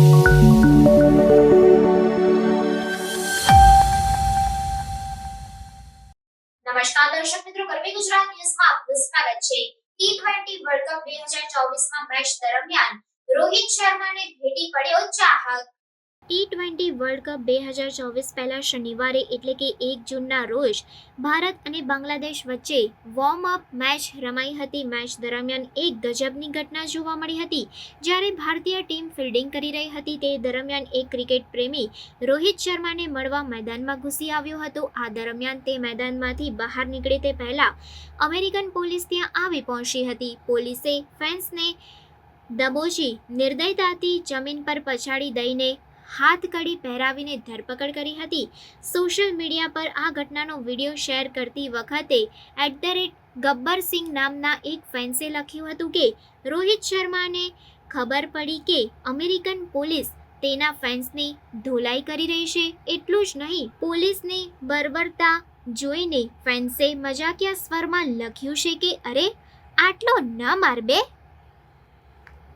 નમસ્કાર દર્શક મિત્રો, ગરવી ગુજરાત ન્યૂઝમાં આપનું સ્વાગત છે। ટી20 વર્લ્ડ કપ 2024માં મેચ દરમિયાન રોહિત શર્માને ભેટી પડ્યો ચાહક। ટી20 વર્લ્ડ કપ 2024 પહેલા શનિવારે એટલે કે 1 જૂનના રોજ ભારત અને બાંગ્લાદેશ વચ્ચે વોર્મ અપ મેચ રમાઈ હતી। મેચ દરમિયાન એક ગજબની ઘટના જોવા મળી હતી। જ્યારે ભારતીય ટીમ ફિલ્ડિંગ કરી રહી હતી તે દરમિયાન એક ક્રિકેટ પ્રેમી રોહિત શર્માને મળવા મેદાનમાં ઘૂસી આવ્યો હતો। આ દરમિયાન તે મેદાનમાંથી બહાર નીકળે તે પહેલા અમેરિકન પોલીસ ત્યાં આવી પહોંચી હતી। પોલીસે ફેન્સને દબોચી નિર્દયતાથી જમીન પર પછાડી દઈને હાથકડી પહેરાવીને ધરપકડ કરી હતી। સોશિયલ મીડિયા પર આ ઘટનાનો વિડીયો શેર કરતી વખતે @ગબ્બરસિંહ નામના એક ફેન્સે લખ્યું હતું કે રોહિત શર્માને ખબર પડી કે અમેરિકન પોલીસ તેના ફેન્સની ધોલાઈ કરી રહી છે। એટલું જ નહીં, પોલીસની બર્બરતા જોઈને ફેન્સે મજાકિયા સ્વરમાં લખ્યું છે કે અરે આટલો ન માર બે।